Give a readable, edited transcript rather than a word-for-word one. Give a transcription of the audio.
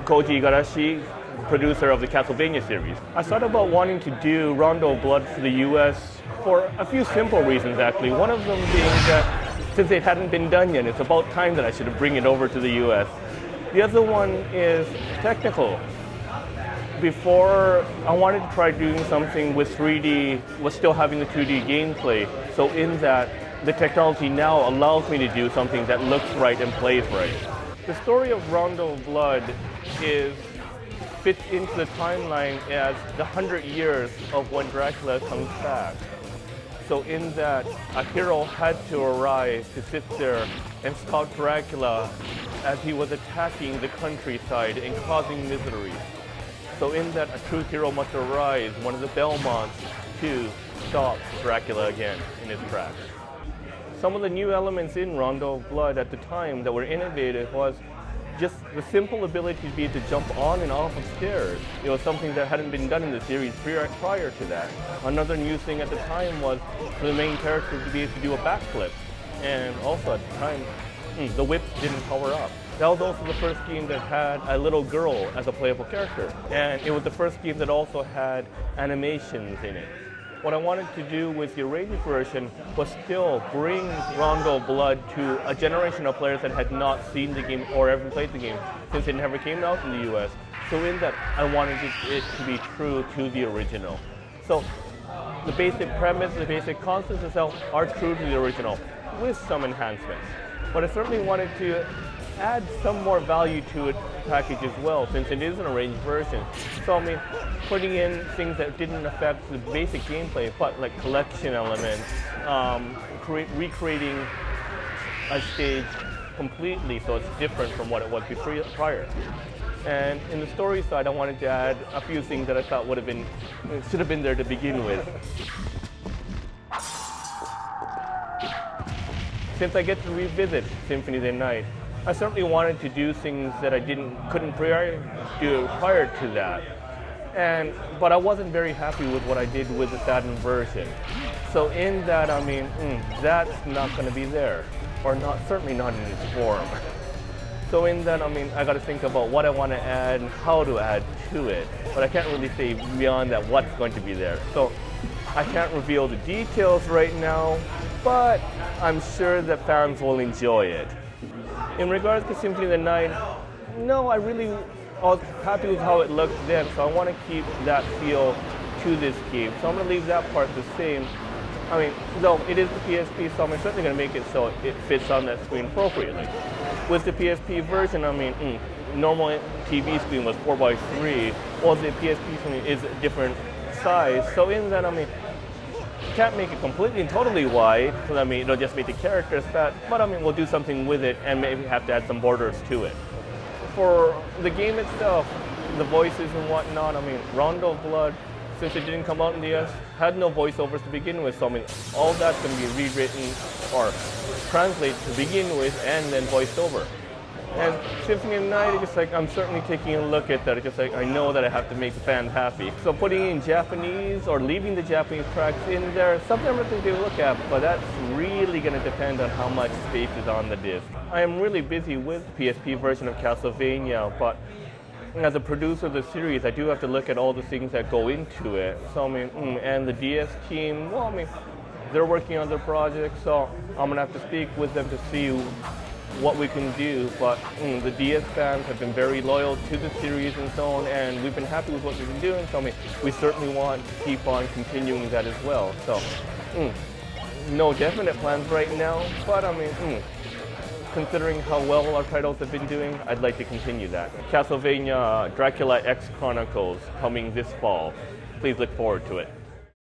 Koji Igarashi, producer of the Castlevania series. I started about wanting to do Rondo of Blood for the US for a few simple reasons, actually. One of them being that since it hadn't been done yet, it's about time that I should bring it over to the US. The other one is technical. Before, I wanted to try doing something with 3D, was still having the 2D gameplay. So in that, the technology now allows me to do something that looks right and plays right. The story of Rondo of Blood fits into the timeline as the 100 years of when Dracula comes back. So in that, a hero had to arise to sit there and stop Dracula as he was attacking the countryside and causing misery. So in that, a true hero must arise, one of the Belmonts, to stop Dracula again in his tracks. Some of the new elements in Rondo of Blood at the time that were innovative was just the simple ability to be able to jump on and off of stairs. It was something that hadn't been done in the series prior to that. Another new thing at the time was for the main character to be able to do a backflip. And also at the time, the whip didn't power up. That was also the first game that had a little girl as a playable character. And it was the first game that also had animations in it. What I wanted to do with the arranged version was still bring Rondo of Blood to a generation of players that had not seen the game or ever played the game since it never came out in the US. So in that, I wanted it to be true to the original. So the basic premise, the basic concepts itself are true to the original with some enhancements. But I certainly wanted to add some more value to it package as well, since it is an arranged version. So I mean, putting in things that didn't affect the basic gameplay, but like collection elements, recreating a stage completely so it's different from what it was prior. And in the story side, I wanted to add a few things that I thought should have been there to begin with. Since I get to revisit Symphony of the Night, I certainly wanted to do things that I couldn't do prior to that. But I wasn't very happy with what I did with the Saturn version. So in that, I mean, that's not going to be there, or certainly not in its form. So in that, I mean, I got to think about what I want to add and how to add to it. But I can't really say beyond that what's going to be there. So I can't reveal the details right now, but I'm sure that fans will enjoy it. In regards to Symphony of the Night, no, I was happy with how it looked then, so I want to keep that feel to this game. So I'm going to leave that part the same. I mean, though it is the PSP, so I'm certainly going to make it so it fits on that screen appropriately. With the PSP version, I mean, normal TV screen was 4:3, while the PSP screen is a different size. So in that, I mean, can't make it completely and totally wide, so I mean, it'll just make the characters fat, but I mean, we'll do something with it and maybe have to add some borders to it. For the game itself, the voices and whatnot, I mean, Rondo of Blood, since it didn't come out in the US, had no voiceovers to begin with, so I mean, all that's going to be rewritten or translated to begin with and then voiced over. And Symphony of the Night, it's just like, I'm certainly taking a look at that. It's just like, I know that I have to make the fans happy. So putting in Japanese or leaving the Japanese tracks in there, something I'm going to look at, but that's really going to depend on how much space is on the disc. I am really busy with the PSP version of Castlevania, but as a producer of the series, I do have to look at all the things that go into it. So I mean, and the DS team, well, I mean, they're working on their project, so I'm going to have to speak with them to see what we can do, but the DS fans have been very loyal to the series and so on, and we've been happy with what we've been doing, so I mean, we certainly want to keep on continuing that as well. So, no definite plans right now, but I mean, considering how well our titles have been doing, I'd like to continue that. Castlevania Dracula X Chronicles coming this fall. Please look forward to it.